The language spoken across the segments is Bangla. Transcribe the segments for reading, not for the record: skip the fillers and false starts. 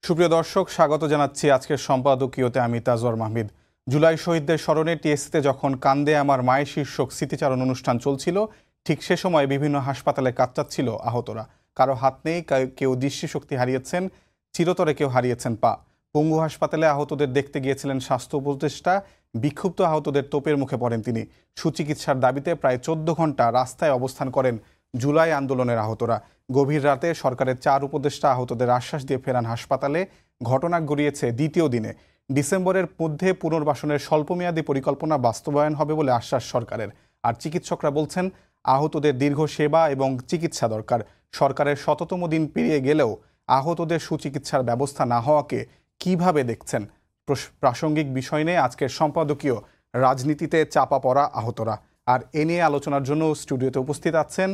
সুপ্রিয় দর্শক, স্বাগত জানাচ্ছি আজকের সম্পাদকীয়তে। আমি তাজওয়ার মাহমিদ। জুলাই শহীদদের স্মরণে টিএসসিতে যখন কান্দে আমার মায়ের শীর্ষক স্মৃতিচারণ অনুষ্ঠান চলছিল, ঠিক সে সময় বিভিন্ন হাসপাতালে কাতরাচ্ছিল আহতরা। কারো হাত নেই, কেউ দৃষ্টিশক্তি হারিয়েছেন, চিরতরে কেউ হারিয়েছেন পা। পঙ্গু হাসপাতালে আহতদের দেখতে গিয়েছিলেন স্বাস্থ্য উপদেষ্টা। বিক্ষুব্ধ আহতদের তোপের মুখে পড়েন তিনি। সুচিকিৎসার দাবিতে প্রায় 14 ঘন্টা রাস্তায় অবস্থান করেন জুলাই আন্দোলনের আহতরা। গভীর রাতে সরকারের 4 উপদেষ্টা আহতদের আশ্বাস দিয়ে ফেরান হাসপাতালে। ঘটনা গড়িয়েছে দ্বিতীয় দিনে। ডিসেম্বরের মধ্যে পুনর্বাসনের স্বল্পমেয়াদী পরিকল্পনা বাস্তবায়ন হবে বলে আশ্বাস সরকারের। আর চিকিৎসকরা বলছেন, আহতদের দীর্ঘ সেবা এবং চিকিৎসা দরকার। সরকারের 100তম দিন পেরিয়ে গেলেও আহতদের সুচিকিৎসার ব্যবস্থা না হওয়াকে কিভাবে দেখছেন? প্রাসঙ্গিক বিষয় নিয়ে আজকের সম্পাদকীয় রাজনীতিতে চাপা পড়া আহতরা। আর এ নিয়ে আলোচনার জন্য স্টুডিওতে উপস্থিত আছেন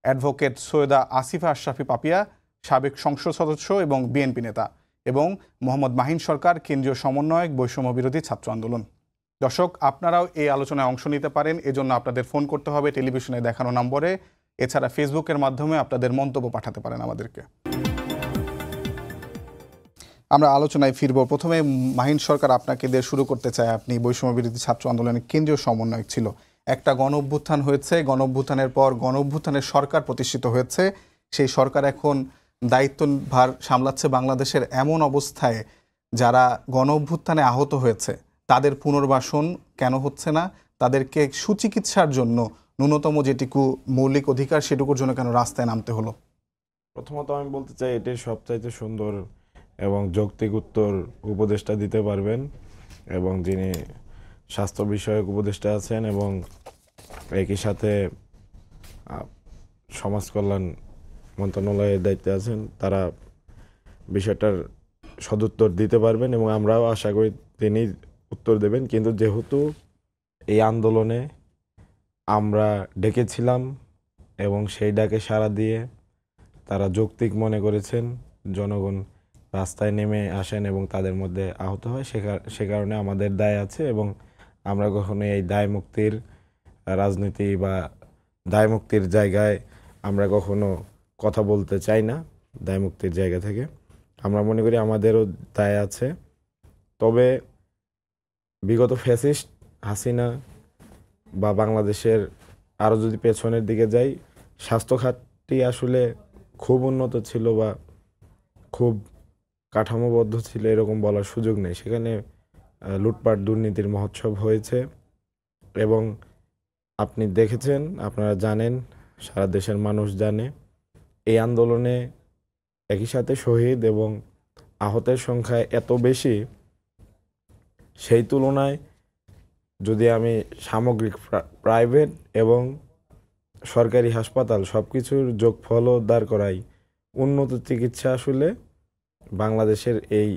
অ্যাডভোকেট সৈয়দা আসিফা আশরাফি পাপিয়া, সাবেক সংসদ সদস্য এবং বিএনপি নেতা, এবং মোহাম্মদ মাহিন সরকার, কেন্দ্রীয় সমন্বয়ক, বৈষম্য বিরোধী ছাত্র আন্দোলন। দর্শক, আপনারাও এই আলোচনায় অংশ নিতে পারেন। এজন্য আপনাদের ফোন করতে হবে টেলিভিশনে দেখানো নম্বরে। এছাড়া ফেসবুকের মাধ্যমে আপনাদের মন্তব্য পাঠাতে পারেন আমাদেরকে। আমরা আলোচনায় ফিরব। প্রথমে মাহিন সরকার, আপনাকে দিয়ে শুরু করতে চাই। আপনি বৈষম্য বিরোধী ছাত্র আন্দোলনের কেন্দ্রীয় সমন্বয়ক ছিল। একটা গণ অভ্যুত্থান হয়েছে, গণ অভ্যুত্থানের পর গণ অভ্যুত্থানের সরকার প্রতিষ্ঠিত হয়েছে। সেই সরকার এখন দায়িত্বভার সামলাচ্ছে বাংলাদেশের। এমন অবস্থায় যারা গণ অভ্যুত্থানে আহত হয়েছে তাদের পুনর্বাসন কেন হচ্ছে না? তাদেরকে সুচিকিৎসার জন্য ন্যূনতম যেটুকু মৌলিক অধিকার সেটুকুর জন্য কেন রাস্তায় নামতে হলো? প্রথমত আমি বলতে চাই, এটি সবচাইতে সুন্দর এবং যৌক্তিক উত্তর উপদেষ্টা দিতে পারবেন, এবং যিনি স্বাস্থ্য বিষয়ক উপদেষ্টা আছেন এবং একই সাথে সমাজ কল্যাণ মন্ত্রণালয়ের দায়িত্বে আছেন, তারা বিষয়টার সদুত্তর দিতে পারবেন এবং আমরাও আশা করি তিনি উত্তর দেবেন। কিন্তু যেহেতু এই আন্দোলনে আমরা ডেকেছিলাম এবং সেই ডাকে সাড়া দিয়ে তারা যৌক্তিক মনে করেছেন, জনগণ রাস্তায় নেমে আসেন এবং তাদের মধ্যে আহত হয়, সে কারণে আমাদের দায় আছে এবং আমরা কখনো এই দায় মুক্তির রাজনীতি বা দায় মুক্তির জায়গায় আমরা কখনো কথা বলতে চাই না। দায় মুক্তির জায়গা থেকে আমরা মনে করি আমাদেরও দায় আছে। তবে বিগত ফ্যাসিস্ট হাসিনা বা বাংলাদেশের আরও যদি পেছনের দিকে যাই, স্বাস্থ্য খাতটি আসলে খুব উন্নত ছিল বা খুব কাঠামোবদ্ধ ছিল এরকম বলার সুযোগ নেই। সেখানে লুটপাট দুর্নীতির মহোৎসব হয়েছে এবং আপনি দেখেছেন, আপনারা জানেন, সারা দেশের মানুষ জানে, এই আন্দোলনে একই সাথে শহীদ এবং আহতের সংখ্যা এত বেশি, সেই তুলনায় যদি আমি সামগ্রিক প্রাইভেট এবং সরকারি হাসপাতাল সব কিছুর যোগফলও দাঁড় করাই, উন্নত চিকিৎসা আসলে বাংলাদেশের এই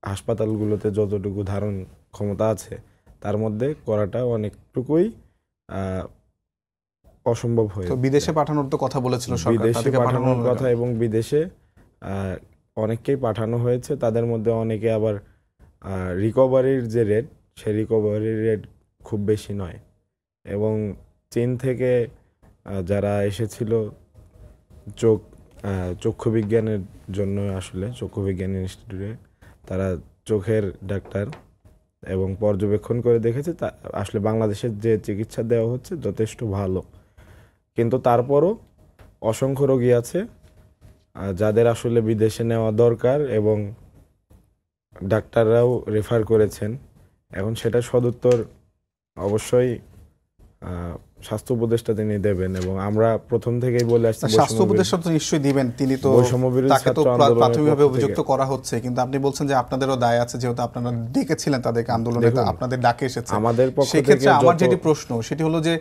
হাসপাতালগুলোতে যতটুকু ধারণ ক্ষমতা আছে তার মধ্যে করাটা অনেকটুকুই অসম্ভব হয়ে। বিদেশে পাঠানোর তো কথা বলেছিল সরকার, বিদেশে পাঠানোর কথা, এবং বিদেশে অনেককেই পাঠানো হয়েছে। তাদের মধ্যে অনেকে আবার রিকভারির যে রেট, সেই রিকভারির রেট খুব বেশি নয়। এবং চীন থেকে যারা এসেছিল চক্ষু বিজ্ঞানের জন্য, আসলে চক্ষু বিজ্ঞান ইনস্টিটিউটে তারা চোখের ডাক্তার, এবং পর্যবেক্ষণ করে দেখেছে আসলে বাংলাদেশের যে চিকিৎসা দেওয়া হচ্ছে যথেষ্ট ভালো। কিন্তু তারপরও অসংখ্য রোগী আছে যাদের আসলে বিদেশে নেওয়া দরকার এবং ডাক্তাররাও রেফার করেছেন। এখন সেটা সদুত্তর অবশ্যই স্বাস্থ্য উপদেষ্টা তিনি দেবেন, এবং আমরা প্রথম থেকেই বলে আসছি স্বাস্থ্য উপদেষ্টা তো নিশ্চয়ই দিবেন। তিনি তো তাকে তো প্রাথমিকভাবে অভিযুক্ত করা হচ্ছে, কিন্তু আপনি বলছেন যে আপনাদেরও দায় আছে, যেহেতু আপনারা ডেকেছিলেন তাদেরকে আন্দোলনে, আপনাদের ডাকে এসেছে। আমাদের পক্ষ থেকে সেক্ষেত্রে আমার যেটি প্রশ্ন সেটি হলো যে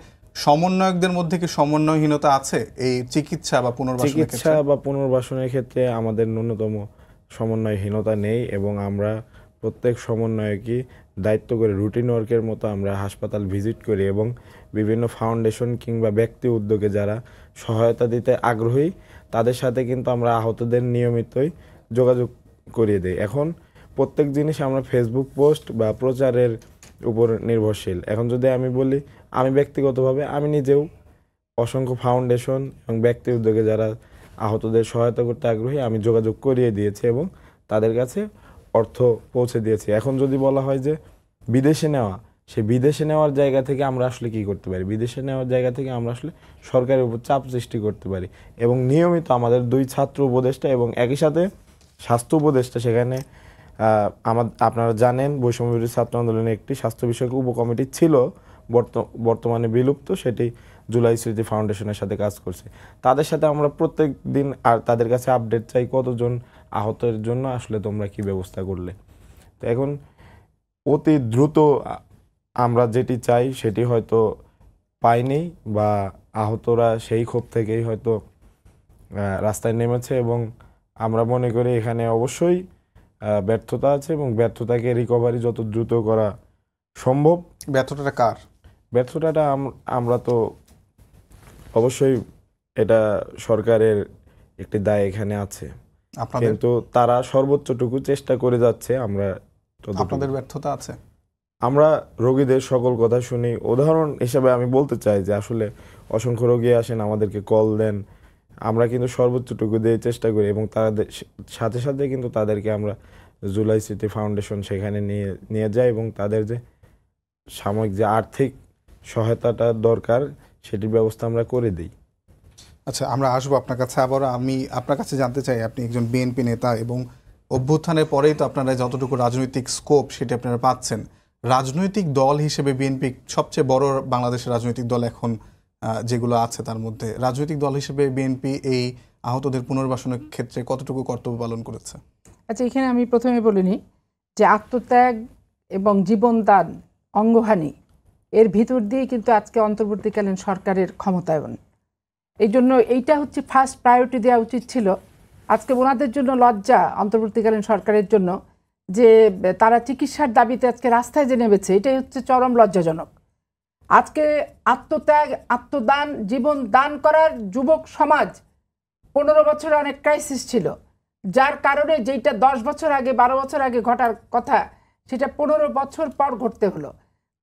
সমন্বয়কদের মধ্যে কি সমন্বয়হীনতা আছে এই চিকিৎসা বা পুনর্বাসনের ক্ষেত্রে? আমাদের ন্যূনতম সমন্বয়হীনতা নেই, এবং আমরা প্রত্যেক সমন্বয়কই দায়িত্ব করে রুটিন ওয়ার্কের মতো আমরা হাসপাতাল ভিজিট করি এবং বিভিন্ন ফাউন্ডেশন কিংবা ব্যক্তি উদ্যোগে যারা সহায়তা দিতে আগ্রহী তাদের সাথে কিন্তু আমরা আহতদের নিয়মিতই যোগাযোগ করিয়ে দিই। এখন প্রত্যেক জিনিস আমরা ফেসবুক পোস্ট বা প্রচারের উপর নির্ভরশীল। এখন যদি আমি বলি, আমি ব্যক্তিগতভাবে আমি নিজেও অসংখ্য ফাউন্ডেশন এবং ব্যক্তি উদ্যোগে যারা আহতদের সহায়তা করতে আগ্রহী আমি যোগাযোগ করিয়ে দিয়েছি, এবং তাদের কাছে অর্থ পৌঁছে দিয়েছি। এখন যদি বলা হয় যে বিদেশে নেওয়া, সেই বিদেশে নেওয়ার জায়গা থেকে আমরা আসলে কি করতে পারি? বিদেশে নেওয়ার জায়গা থেকে আমরা আসলে সরকারের উপর চাপ সৃষ্টি করতে পারি এবং নিয়মিত আমাদের 2 ছাত্র উপদেষ্টা এবং একই সাথে স্বাস্থ্য উপদেষ্টা সেখানে আপনারা জানেন বৈষম্য বিরোধী ছাত্র আন্দোলনের একটি স্বাস্থ্য বিষয়ক উপকমিটি ছিল, বর্তমানে বিলুপ্ত, সেটি জুলাই স্মৃতি ফাউন্ডেশনের সাথে কাজ করছে। তাদের সাথে আমরা প্রত্যেক দিন আর তাদের কাছে আপডেট চাই কতজন আহতের জন্য আসলে তোমরা কি ব্যবস্থা করলে। তো এখন অতি দ্রুত আমরা যেটি চাই সেটি হয়তো পাইনি, বা আহতরা সেই ক্ষোভ থেকেই হয়তো রাস্তায় নেমেছে, এবং আমরা মনে করি এখানে অবশ্যই ব্যর্থতা আছে এবং ব্যর্থতাকে রিকভারি যত দ্রুত করা সম্ভব। ব্যর্থতাটা কার? ব্যর্থতাটা আমরা তো অবশ্যই এটা সরকারের একটি দায় এখানে আছে, কিন্তু তারা সর্বোচ্চটুকু চেষ্টা করে যাচ্ছে। আপনাদের ব্যর্থতা আছে? আমরা রোগীদের সকল কথা শুনি। উদাহরণ হিসেবে আমি বলতে চাই যে আসলে অসংখ্য রোগী আসেন, আমাদেরকে কল দেন, আমরা কিন্তু সর্বোচ্চটুকু দিয়ে চেষ্টা করি, এবং তাদের সাথে সাথে কিন্তু তাদেরকে আমরা জুলাই স্মৃতি ফাউন্ডেশন সেখানে নিয়ে যাই এবং তাদের যে সাময়িক যে আর্থিক সহায়তাটা দরকার সেটির ব্যবস্থা আমরা করে দিই। আচ্ছা, আমরা আসবো আপনার কাছে আবার। আমি আপনার কাছে জানতে চাই, আপনি একজন বিএনপি নেতা এবং অভ্যুত্থানের পরেই তো আপনারা যতটুকু রাজনৈতিক স্কোপ সেটি আপনারা পাচ্ছেন। রাজনৈতিক দল হিসেবে বিএনপি সবচেয়ে বড় বাংলাদেশের রাজনৈতিক দল এখন যেগুলো আছে তার মধ্যে, রাজনৈতিক দল হিসেবে বিএনপি এই আহতদের পুনর্বাসনের ক্ষেত্রে কতটুকু কর্তব্য পালন করেছে? আচ্ছা, এখানে আমি প্রথমে বলিনি যে আত্মত্যাগ এবং জীবনদান, অঙ্গহানি, এর ভিতর দিয়ে কিন্তু আজকে অন্তর্বর্তীকালীন সরকারের ক্ষমতায়ন। এই জন্য এইটা হচ্ছে ফার্স্ট প্রায়োরিটি দেওয়া উচিত ছিল। আজকে ওনাদের জন্য লজ্জা, অন্তর্বর্তীকালীন সরকারের জন্য, যে তারা চিকিৎসার দাবিতে আজকে রাস্তায় যে নেমেছে, এটাই হচ্ছে চরম লজ্জাজনক। আজকে আত্মত্যাগ, আত্মদান, জীবন দান করার যুবক সমাজ 15 বছরে অনেক ক্রাইসিস ছিল, যার কারণে যেটা 10 বছর আগে, 12 বছর আগে ঘটার কথা সেটা 15 বছর পর ঘটতে হলো।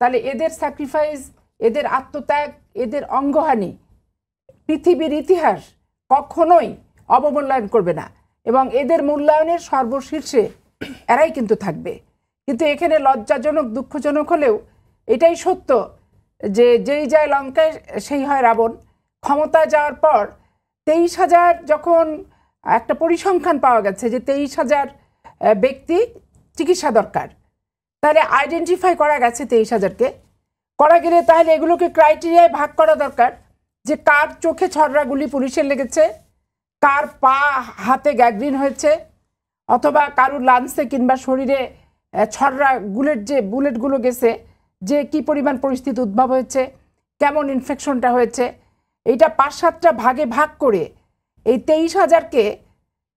তাহলে এদের স্যাক্রিফাইস, এদের আত্মত্যাগ, এদের অঙ্গহানি পৃথিবীর ইতিহাস কখনোই অবমূল্যায়ন করবে না, এবং এদের মূল্যায়নের সর্বশীর্ষে এরাই কিন্তু থাকবে। কিন্তু এখানে লজ্জাজনক, দুঃখজনক হলেও এটাই সত্য যে যেই যায় লঙ্কায় সেই হয় রাবণ। ক্ষমতায় যাওয়ার পর 23,000 যখন একটা পরিসংখ্যান পাওয়া গেছে যে 23,000 ব্যক্তি চিকিৎসা দরকার, তাহলে আইডেন্টিফাই করা গেছে 23,000-কে, করা গেলে তাহলে এগুলোকে ক্রাইটেরিয়ায় ভাগ করা দরকার যে কার চোখে ছড়রা গুলি পুলিশের লেগেছে, কার পা হাতে গ্যাংগ্রিন হয়েছে, অথবা কারুর লাঞ্চে কিংবা শরীরে ছড়রা বুলেটগুলো গেছে, যে কি পরিমাণ পরিস্থিতি উদ্ভব হয়েছে, কেমন ইনফেকশনটা হয়েছে। এইটা 5-7টা ভাগে ভাগ করে এই 23,000-কে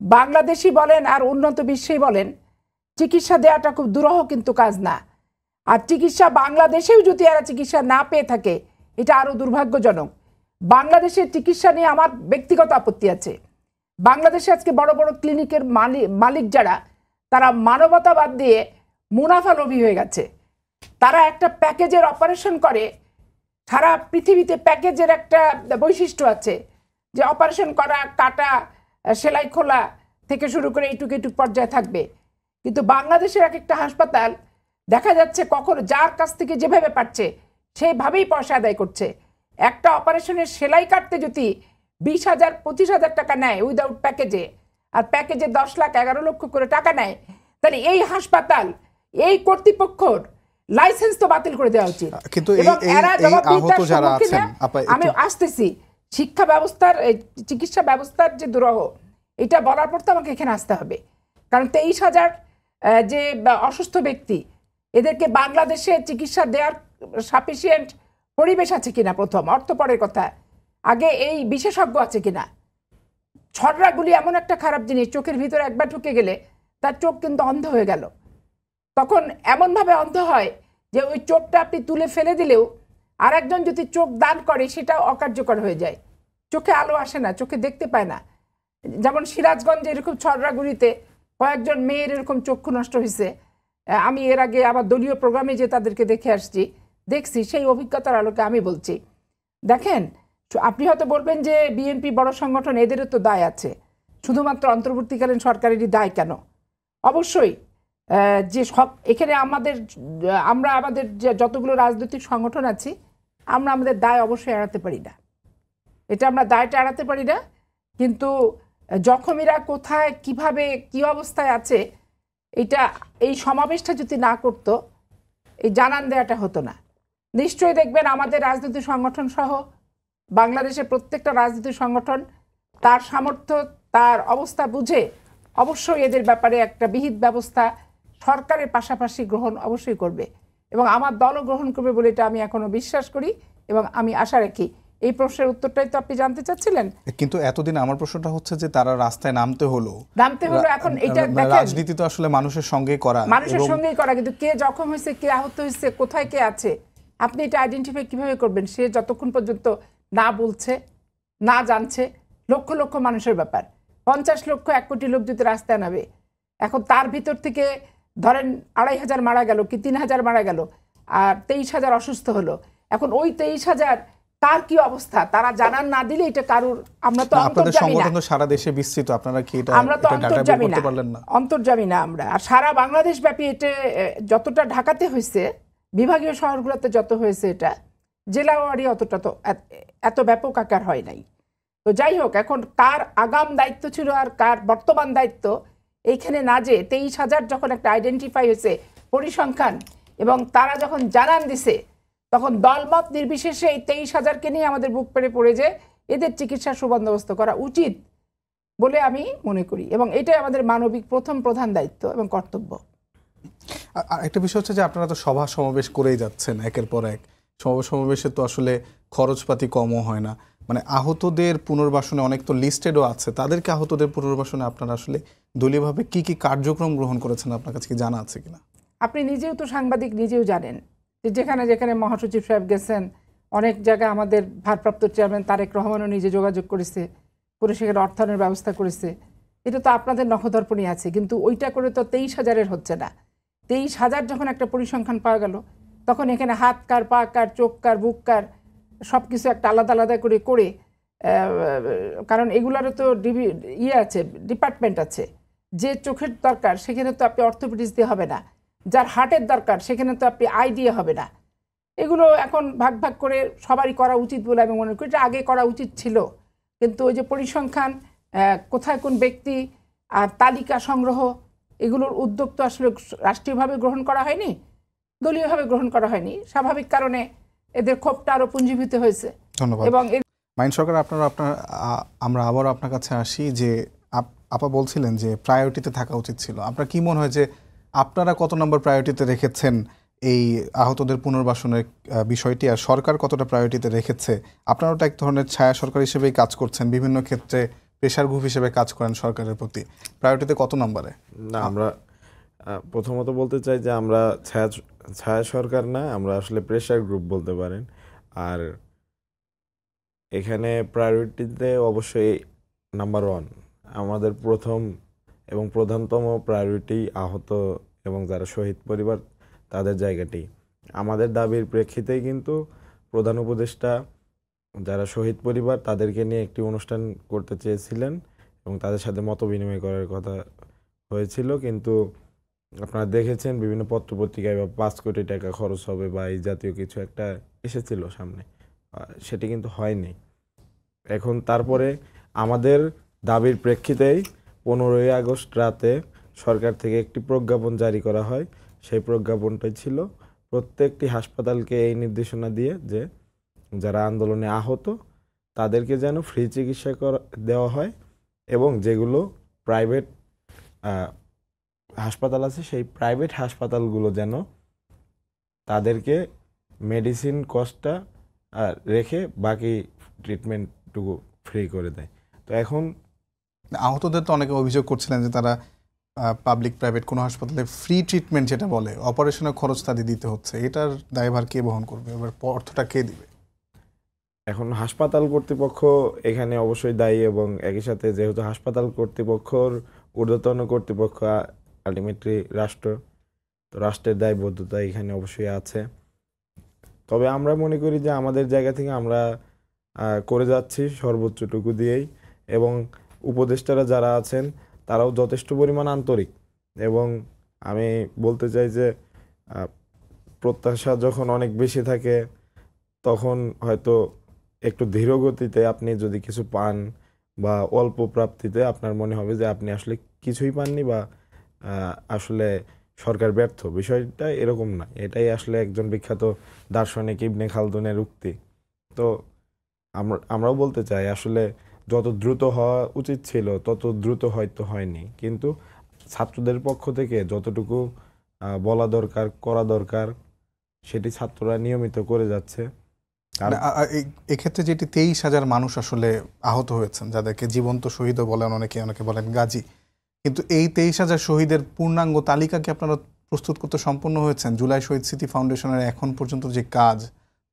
বাংলাদেশি বলেন আর উন্নত বিশ্বেই বলেন, চিকিৎসা দেওয়াটা খুব দুরূহ কিন্তু কাজ না। আর চিকিৎসা বাংলাদেশেও যদি এরা চিকিৎসা না পেয়ে থাকে, এটা আরও দুর্ভাগ্যজনক। বাংলাদেশের চিকিৎসা নিয়ে আমার ব্যক্তিগত আপত্তি আছে। বাংলাদেশে আজকে বড় বড় ক্লিনিকের মালিক যারা, তারা মানবতাবাদ দিয়ে মুনাফালোভী হয়ে গেছে। তারা একটা প্যাকেজের অপারেশন করে, সারা পৃথিবীতে প্যাকেজের একটা বৈশিষ্ট্য আছে যে অপারেশন করা, কাটা, সেলাই খোলা থেকে শুরু করে এইটুক পর্যায়ে থাকবে। কিন্তু বাংলাদেশের এক একটা হাসপাতাল দেখা যাচ্ছে কখনো যার কাছ থেকে যেভাবে পাচ্ছে সেইভাবেই পয়সা আদায় করছে। একটা অপারেশনের সেলাই কাটতে যদি 20,000 25,000 টাকা নেয় উইদাউট প্যাকেজে, আর প্যাকেজে 10 লাখ 11 লক্ষ করে টাকা নেয়, তাহলে এই হাসপাতাল, এই কর্তৃপক্ষর লাইসেন্স তো বাতিল করে দেওয়া উচিত। কিন্তু আমি আসতেছি, শিক্ষা ব্যবস্থার, চিকিৎসা ব্যবস্থার যে দুরূহ, এটা বলার পর তো আমাকে এখানে আসতে হবে। কারণ 23,000 যে অসুস্থ ব্যক্তি, এদেরকে বাংলাদেশে চিকিৎসা দেওয়ার সাফিসিয়েন্ট পরিবেশ আছে কিনা, প্রথম অর্থ পরের কথা, আগে এই বিশেষজ্ঞ আছে কিনা। ছড়রাগুলি এমন একটা খারাপ জিনিস, চোখের ভিতরে একবার ঢুকে গেলে তার চোখ কিন্তু অন্ধ হয়ে গেল। তখন এমনভাবে অন্ধ হয় যে ওই চোখটা আপনি তুলে ফেলে দিলেও আর একজন যদি চোখ দান করে সেটাও অকার্যকর হয়ে যায়। চোখে আলো আসে না, চোখে দেখতে পায় না। যেমন সিরাজগঞ্জে এরকম ছড়রাগুলিতে কয়েকজন মেয়ের এরকম চক্ষু নষ্ট হয়েছে। আমি এর আগে আবার দলীয় প্রোগ্রামে যে তাদেরকে দেখছি, সেই অভিজ্ঞতার আলোকে আমি বলছি। দেখেন, আপনি হয়তো বলবেন যে বিএনপি বড় সংগঠন, এদেরও তো দায় আছে। শুধুমাত্র অন্তর্বর্তীকালীন সরকারেরই দায় কেন? অবশ্যই যে সব এখানে আমরা আমাদের যতগুলো রাজনৈতিক সংগঠন আছি আমরা আমাদের দায় অবশ্যই এড়াতে পারি না, এটা আমরা দায়টা এড়াতে পারি না। কিন্তু জখমিরা কোথায় কিভাবে কি অবস্থায় আছে এই সমাবেশটা যদি না করতো, এই জানান দেওয়াটা হতো না। নিশ্চয়ই দেখবেন আমাদের রাজনৈতিক সংগঠন সহ বাংলাদেশের প্রত্যেকটা রাজনৈতিক সংগঠন তার সামর্থ্য তার অবস্থা বুঝে অবশ্যই এদের ব্যাপারে একটা বিহিত ব্যবস্থা সরকারের পাশাপাশি গ্রহণ অবশ্যই করবে, এবং আমার দলও গ্রহণ করবে বলে এটা আমি এখনো বিশ্বাস করি এবং আমি আশা রাখি। এই প্রশ্নের উত্তরটাই তো আপনি জানতে চাচ্ছিলেন। কিন্তু এতদিন আমার প্রশ্নটা হচ্ছে যে তারা রাস্তায় নামতে হলো, এখন এটা দেখেন, রাজনীতি তো আসলে মানুষের সঙ্গেই করা, কিন্তু কে জখম হয়েছে, কে আহত হয়েছে, কোথায় কে আছে আপনি এটা আইডেন্টিফাই কিভাবে করবেন? সে যতক্ষণ পর্যন্ত না বলছে না জানছে, লক্ষ লক্ষ মানুষের ব্যাপার, 50 লক্ষ 1 কোটি লোক যদি রাস্তায় নামে, এখন তার ভিতর থেকে ধরেন 2,500 মারা গেল কি 3,000 মারা গেল আর 23,000 অসুস্থ হলো। এখন ওই 23,000 তার কি অবস্থা তারা জানান না দিলে এটা কারুর, আমরা তো অন্তর্যামী না, সারা দেশে বিস্তৃত, আপনারা কি এটা আমরা তো অন্তর্যামী না আমরা। আর সারা বাংলাদেশ ব্যাপী এটা যতটা ঢাকাতে হয়েছে, বিভাগীয় শহরগুলোতে যত হয়েছে, এটা জেলাওয়ারি অতটা তো এত ব্যাপক আকার হয় নাই। তো যাই হোক, এখন কার আগাম দায়িত্ব ছিল আর কার বর্তমান দায়িত্ব এইখানে না, যে 23,000 যখন একটা আইডেন্টিফাই হয়েছে পরিসংখ্যান এবং তারা যখন জানান দিছে, তখন দলমত নির্বিশেষে এই 23,000কে নিয়ে আমাদের বুক পেরে পড়ে যে এদের চিকিৎসার সুবন্দোবস্ত করা উচিত বলে আমি মনে করি, এবং এটাই আমাদের মানবিক প্রধান দায়িত্ব এবং কর্তব্য। আর একটা বিষয় হচ্ছে যে আপনারা তো সভা সমাবেশ করেই যাচ্ছেন একের পর এক, সমাবেশে তো আসলে খরচপাতি কমও হয় না, মানে আহতদের পুনর্বাসনে অনেক তো লিস্টেডও আছে, তাদেরকে আহতদের পুনর্বাসনে আপনারা আসলে দলীয়ভাবে কি কি কার্যক্রম গ্রহণ করেছেন, আপনার কাছে কি জানা আছে কিনা? আপনি নিজেও তো সাংবাদিক, নিজেও জানেন যে যেখানে যেখানে মহাসচিব সাহেব গেছেন, অনেক জায়গায় আমাদের ভারপ্রাপ্ত চেয়ারম্যান তারেক রহমানও নিজে যোগাযোগ করেছে, করে সেখানে অর্থায়নের ব্যবস্থা করেছে। এটা তো আপনাদের নখদর্পণে আছে, কিন্তু ওইটা করে তো 23,000-এর হচ্ছে না। 23,000 যখন একটা পরিসংখ্যান পাওয়া গেল, তখন এখানে হাত কার, পা কার, চোখ কার, বুক কার, সব কিছু একটা আলাদা আলাদা করে করে, কারণ এগুলারও তো আছে, ডিপার্টমেন্ট আছে। যে চোখের দরকার সেখানে তো আপনি অর্থোপেডিক্স দিয়ে হবে না, যার হার্টের দরকার সেখানে তো আপনি আই দিয়ে হবে না। এগুলো এখন ভাগ ভাগ করে সবারই করা উচিত বলে আমি মনে করি। এটা আগে করা উচিত ছিল, কিন্তু ওই যে পরিসংখ্যান, কোথায় কোন ব্যক্তি আর তালিকা সংগ্রহ, এগুলোর উদ্যোগ তো আসলে রাষ্ট্রীয়ভাবে গ্রহণ করা হয়নি, দলীয়ভাবে গ্রহণ করা হয়নি। স্বাভাবিক কারণে এদের ক্ষোভটা আরও পুঞ্জীভূত হয়েছে। ধন্যবাদ। এবং মাইন সরকার, আমরা আবারও আপনার কাছে আসি যে আপা বলছিলেন যে প্রায়োরিটিতে থাকা উচিত ছিল। আপনার কি মনে হয় যে আপনারা কত নম্বর প্রায়োরিটিতে রেখেছেন এই আহতদের পুনর্বাসনের বিষয়টি, আর সরকার কতটা প্রায়োরিটিতে রেখেছে? আপনারাও তো এক ধরনের ছায়া সরকার হিসেবেই কাজ করছেন, বিভিন্ন ক্ষেত্রে প্রেশার গ্রুপ হিসেবে কাজ করেন সরকারের প্রতি, প্রায়োরিটিতে কত নম্বরে? না, আমরা প্রথমত বলতে চাই যে আমরা ছায়া সরকার না, আমরা আসলে প্রেশার গ্রুপ বলতে পারেন। আর এখানে প্রায়োরিটিতে অবশ্যই নাম্বার 1, আমাদের প্রথম এবং প্রধানতম প্রায়োরিটি আহত এবং যারা শহীদ পরিবার, তাদের জায়গাটি। আমাদের দাবির প্রেক্ষিতেই কিন্তু প্রধান উপদেষ্টা যারা শহীদ পরিবার তাদেরকে নিয়ে একটি অনুষ্ঠান করতে চেয়েছিলেন এবং তাদের সাথে মত বিনিময় করার কথা হয়েছিল, কিন্তু আপনারা দেখেছেন বিভিন্ন পত্রপত্রিকায় বা 5 কোটি টাকা খরচ হবে বা এই জাতীয় কিছু একটা এসেছিল সামনে, সেটি কিন্তু হয়নি। এখন তারপরে আমাদের দাবির প্রেক্ষিতেই 15ই আগস্ট রাতে সরকার থেকে একটি প্রজ্ঞাপন জারি করা হয়। সেই প্রজ্ঞাপনটাই ছিল প্রত্যেকটি হাসপাতালকে এই নির্দেশনা দিয়ে যে যারা আন্দোলনে আহত তাদেরকে যেন ফ্রি চিকিৎসা দেওয়া হয়, এবং যেগুলো প্রাইভেট হাসপাতাল আছে সেই প্রাইভেট হাসপাতালগুলো যেন তাদেরকে মেডিসিন কস্টটা রেখে বাকি ট্রিটমেন্টটুকু ফ্রি করে দেয়। তো এখন আহতদের তো অনেকে অভিযোগ করছিলেন যে তারা পাবলিক প্রাইভেট কোনো হাসপাতালে ফ্রি ট্রিটমেন্ট যেটা বলে, অপারেশনের খরচ তাদের দিতে হচ্ছে, এটার দায়ভার কে বহন করবে, এবার অর্থটা কে দিবে? এখন হাসপাতাল কর্তৃপক্ষ এখানে অবশ্যই দায়ী, এবং একই সাথে যেহেতু হাসপাতাল কর্তৃপক্ষর ঊর্ধ্বতন কর্তৃপক্ষ আলটিমেটলি রাষ্ট্র, তো রাষ্ট্রের দায়বদ্ধতা এখানে অবশ্যই আছে। তবে আমরা মনে করি যে আমাদের জায়গা থেকে আমরা করে যাচ্ছি সর্বোচ্চটুকু দিয়েই, এবং উপদেষ্টারা যারা আছেন তারাও যথেষ্ট পরিমাণ আন্তরিক এবং আমি বলতে চাই যে প্রত্যাশা যখন অনেক বেশি থাকে তখন হয়তো একটু ধীর গতিতে আপনি যদি কিছু পান বা অল্প প্রাপ্তিতে আপনার মনে হবে যে আপনি আসলে কিছুই পাননি বা আসলে সরকার ব্যর্থ। বিষয়টা এরকম না, এটাই আসলে একজন বিখ্যাত দার্শনিক ইবনে খালদুনের উক্তি। তো আমরাও বলতে চাই আসলে যত দ্রুত হওয়া উচিত ছিল তত দ্রুত হয়তো হয়নি, কিন্তু ছাত্রদের পক্ষ থেকে যতটুকু বলা দরকার করা দরকার সেটি ছাত্ররা নিয়মিত করে যাচ্ছে। আর এক্ষেত্রে যেটি 23,000 মানুষ আসলে আহত হয়েছেন, যাদেরকে জীবন্ত শহীদও বলেন অনেকে, অনেকে বলেন গাজী, কিন্তু এই 23,000 শহীদের পূর্ণাঙ্গ তালিকা কি আপনারা প্রস্তুত করতে সম্পন্ন হয়েছেন? জুলাই শহীদ স্মৃতি ফাউন্ডেশনের এখন পর্যন্ত যে কাজ,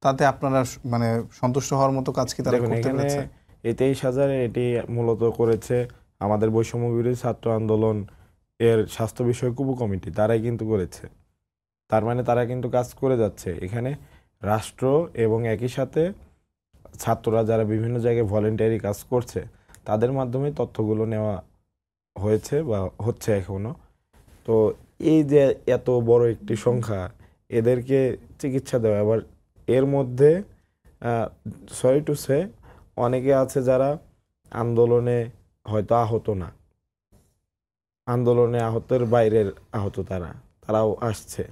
তাতে আপনারা মানে সন্তুষ্ট হওয়ার মতো কাজ কি তারা করতে পেরেছে? এই 23,000 এটি মূলত করেছে আমাদের বৈষম্য বিরোধী ছাত্র আন্দোলন এর স্বাস্থ্য বিষয়ক উপকমিটি, তারাই কিন্তু করেছে। তার মানে তারা কিন্তু কাজ করে যাচ্ছে। এখানে রাষ্ট্র এবং একই সাথে ছাত্ররা যারা বিভিন্ন জায়গায় ভলেন্টারি কাজ করছে তাদের মাধ্যমে তথ্যগুলো নেওয়া হয়েছে বা হচ্ছে এখনো। তো এই যে এত বড় একটি সংখ্যা, এদেরকে চিকিৎসা দেওয়া, আবার এর মধ্যে সরি টু সে অনেকে আছে যারা আন্দোলনে হয়তো আহত না, আন্দোলনে আহতের বাইরের আহত, তারাও আসছে।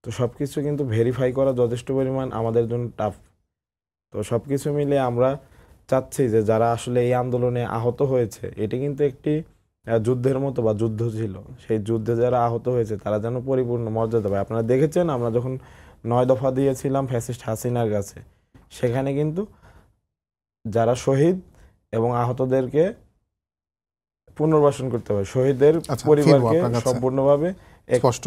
তো সব কিছু কিন্তু ভেরিফাই করা যথেষ্ট পরিমাণ আমাদের জন্য টাফ। তো সব কিছু মিলে আমরা চাচ্ছি যে যারা আসলে এই আন্দোলনে আহত হয়েছে, এটি কিন্তু একটি যুদ্ধের মতো বা যুদ্ধ ছিল, সেই যুদ্ধে যারা আহত হয়েছে তারা যেন পরিপূর্ণ মর্যাদা পায়। আপনারা দেখেছেন আমরা যখন 9 দফা দিয়েছিলাম ফ্যাসিস্ট হাসিনার কাছে, সেখানে কিন্তু যারা শহীদ এবং আহতদেরকে পুনর্বাসন করতে হবে, শহীদের পরিবারকে সম্পূর্ণভাবে স্পষ্ট।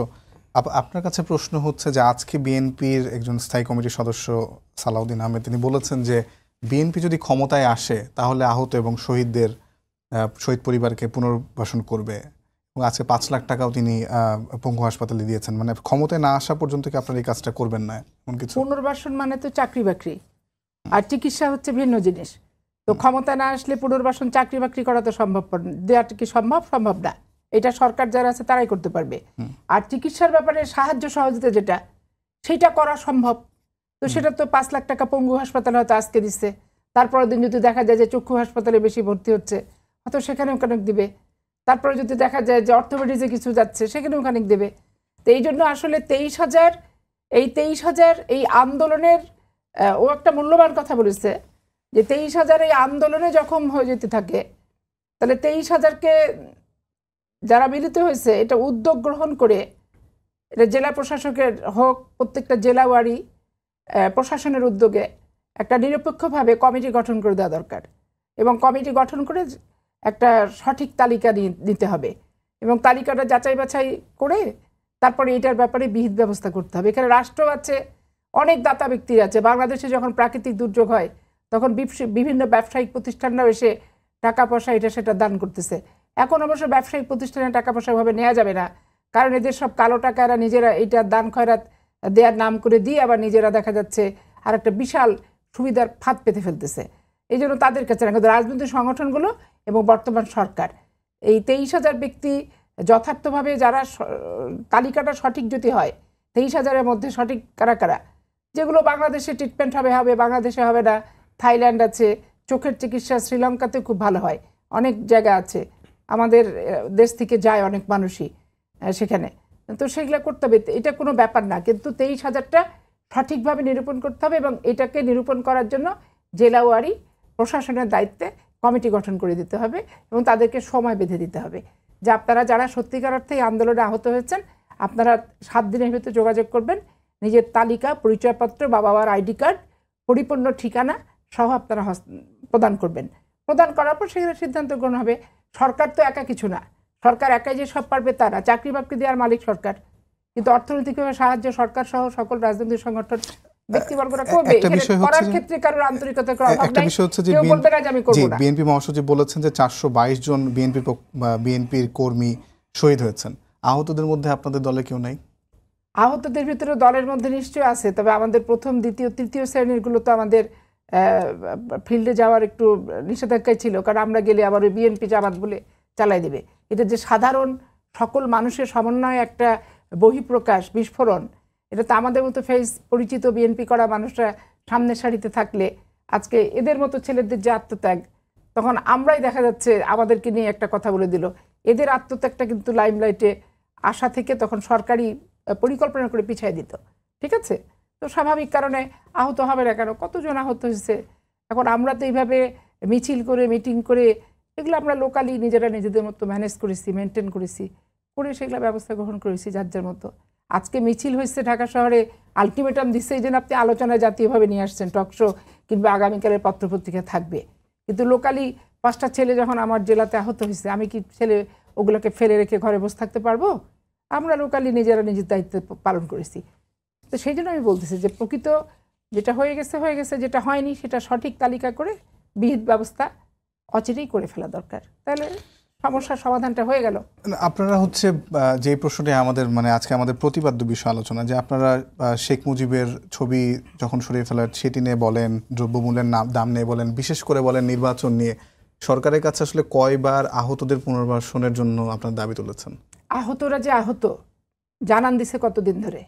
আপনার কাছে প্রশ্ন হচ্ছে যে আজকে বিএনপির একজন স্থায়ী কমিটির সদস্য সালাউদ্দিন আহমেদ তিনি বলেছেন যে বিএনপি যদি ক্ষমতায় আসে তাহলে আহত এবং শহীদ পরিবারকে পুনর্বাসন করবে, এবং আজকে 5 লাখ টাকাও তিনি পঙ্গু হাসপাতালে দিয়েছেন। মানে ক্ষমতায় না আসা পর্যন্ত কি আপনারা এই কাজটা করবেন না এমন কিছু? পুনর্বাসন মানে তো চাকরি বাকরি, আর চিকিৎসা হচ্ছে ভিন্ন জিনিস। তো ক্ষমতা না আসলে পুনর্বাসন চাকরি বাকরি করা তো সম্ভব দেওয়া কি সম্ভব না। এটা সরকার যারা আছে তারাই করতে পারবে। আর চিকিৎসার ব্যাপারে সাহায্য সহযোগিতা যেটা, সেটা করা সম্ভব। তো সেটা তো 5 লাখ টাকা পঙ্গু হাসপাতালে হয়তো আজকে দিচ্ছে, তারপরের দিন যদি দেখা যায় যে চক্ষু হাসপাতালে বেশি ভর্তি হচ্ছে হয়তো সেখানেও খানিক দিবে, তারপরে যদি দেখা যায় যে অর্থোপেডিক্সে কিছু যাচ্ছে সেখানেও খানিক দেবে। তো এই জন্য আসলে 23,000 এই আন্দোলনের ও একটা মূল্যবান কথা বলেছে যে 23,000 এই আন্দোলনে জখম হয়ে যেতে থাকে, তাহলে 23,000কে যারা মিলিত হয়েছে এটা উদ্যোগ গ্রহণ করে, এটা জেলা প্রশাসকের হোক, প্রত্যেকটা জেলা ওয়ারি প্রশাসনের উদ্যোগে একটা নিরপেক্ষভাবে কমিটি গঠন করে দেওয়া দরকার, এবং কমিটি গঠন করে একটা সঠিক তালিকা নিতে হবে, এবং তালিকাটা যাচাই বাছাই করে তারপরে এটার ব্যাপারে বিহিত ব্যবস্থা করতে হবে। এখানে রাষ্ট্র আছে, অনেক দাতা ব্যক্তি আছে। বাংলাদেশে যখন প্রাকৃতিক দুর্যোগ হয় তখন বিভিন্ন ব্যবসায়িক প্রতিষ্ঠানরাও এসে টাকা পয়সা এটা সেটা দান করতেছে। এখন অবশ্য ব্যবসায়িক প্রতিষ্ঠানে টাকা পয়সা ভাবে নেওয়া যাবে না, কারণ এদের সব কালো টাকা এরা নিজেরা এটা দান খয়রাত দেওয়ার নাম করে দিয়ে আবার নিজেরা দেখা যাচ্ছে আর একটা বিশাল সুবিধার ফাঁদ পেতে ফেলতেছে। এই জন্য তাদের কাছে না, কিন্তু রাজনৈতিক সংগঠনগুলো এবং বর্তমান সরকার এই 23,000 ব্যক্তি যথার্থভাবে যারা তালিকাটা সঠিক যদি হয়, 23,000-এর মধ্যে সঠিক কারা কারা, যেগুলো বাংলাদেশে ট্রিটমেন্ট হবে বাংলাদেশে হবে না, থাইল্যান্ড আছে, চোখের চিকিৎসা শ্রীলঙ্কাতে খুব ভালো হয়, অনেক জায়গা আছে, আমাদের দেশ থেকে যায় অনেক মানুষই সেখানে। তো সেগুলো করতে হবে, এটা কোনো ব্যাপার না, কিন্তু 23,000টা সঠিকভাবে নিরূপণ করতে হবে, এবং এটাকে নিরূপণ করার জন্য জেলাওয়ারি প্রশাসনের দায়িত্বে কমিটি গঠন করে দিতে হবে, এবং তাদেরকে সময় বেঁধে দিতে হবে যে আপনারা যারা সত্যিকার অর্থে এই আন্দোলনে আহত হয়েছেন আপনারা 7 দিনের ভিতরে যোগাযোগ করবেন, নিজের তালিকা, পরিচয়পত্র, বাবা মার আইডি কার্ড, পরিপূর্ণ ঠিকানা সহ আপনারা প্রদান করবেন। প্রদান করার পর সেখানে সিদ্ধান্ত গ্রহণ হবে। সরকার তো একা কিছু না, সরকার একাই যে সব পারবে তা না, চাকরি বাকরি দেওয়ার মালিক সরকার, কিন্তু অর্থনৈতিকভাবে সাহায্য সরকার সহ সকল রাজনৈতিক সংগঠন ব্যক্তিবর্গরা করবে। করার ক্ষেত্রে কারোর আন্তরিকতার অভাব নাই, কেউ বলবে না যে আমি করব না। বিএনপি মহাসচিব বলেছেন যে 422 জন বিএনপির কর্মী শহীদ হয়েছেন, আহতদের মধ্যে আপনাদের দলে কেউ নাই? আহতদের ভিতরে দলের মধ্যে নিশ্চয়ই আছে, তবে আমাদের প্রথম, দ্বিতীয়, তৃতীয় শ্রেণীরগুলো তো আমাদের ফিল্ডে যাওয়ার একটু নিষেধাজ্ঞায় ছিল, কারণ আমরা গেলে আবার ওই বিএনপি জামাত বলে চালাই দেবে। এটা যে সাধারণ সকল মানুষের সমন্বয়ে একটা বহিঃপ্রকাশ, বিস্ফোরণ, এটা তো আমাদের মতো ফেস পরিচিত বিএনপি করা মানুষরা সামনের সারিতে থাকলে আজকে এদের মতো ছেলেদের যে আত্মত্যাগ, তখন আমরাই দেখা যাচ্ছে আমাদেরকে নিয়ে একটা কথা বলে দিল। এদের আত্মত্যাগটা কিন্তু লাইমলাইটে আসা থেকে তখন সরকারি পরিকল্পনা করে পিছিয়ে দিত। ঠিক আছে, তো স্বাভাবিক কারণে আহত হবে না কেন, কতজন আহত হয়েছে। এখন আমরা তো এইভাবে মিছিল করে মিটিং করে এগুলো আমরা লোকালি নিজেরা নিজেদের মতো ম্যানেজ করেছি, মেনটেন করেছি, করে সেগুলো ব্যবস্থা গ্রহণ করেছি যার যার মতো। আজকে মিছিল হয়েছে ঢাকা শহরে, আলটিমেটাম দিচ্ছে এই জন্য আপনি আলোচনায় জাতীয়ভাবে নিয়ে আসছেন, টকশো কিংবা আগামীকালের পত্রপত্রিকা থাকবে। কিন্তু লোকালি 5টা ছেলে যখন আমার জেলাতে আহত হয়েছে, আমি কি ছেলে ওগুলোকে ফেলে রেখে ঘরে বসে থাকতে পারবো? আমরা লোকালি নিজেরা নিজের দায়িত্ব পালন করেছি। তো সেই জন্য আমি বলতেছি যে প্রকৃত যেটা হয়ে গেছে হয়ে গেছে, যেটা হয়নি সেটা সঠিক তালিকা করে বিহিত ব্যবস্থা অচিরেই করে ফেলা দরকার, তাহলে সমস্যার সমাধানটা হয়ে গেল। আপনারা হচ্ছে যে প্রশ্নটি আমাদের মানে আজকে আমাদের প্রতিপাদ্য বিষয় আলোচনা, যে আপনারা শেখ মুজিবের ছবি যখন সরিয়ে ফেলার সেটি নিয়ে বলেন, দ্রব্যমূল্যের দাম নিয়ে বলেন, বিশেষ করে বলেন নির্বাচন নিয়ে, সরকারের কাছে আসলে কয়বার আহতদের পুনর্বাসনের জন্য আপনার দাবি তুলেছেন? আহতরা যে আহত জানান দিছে কতদিন ধরে,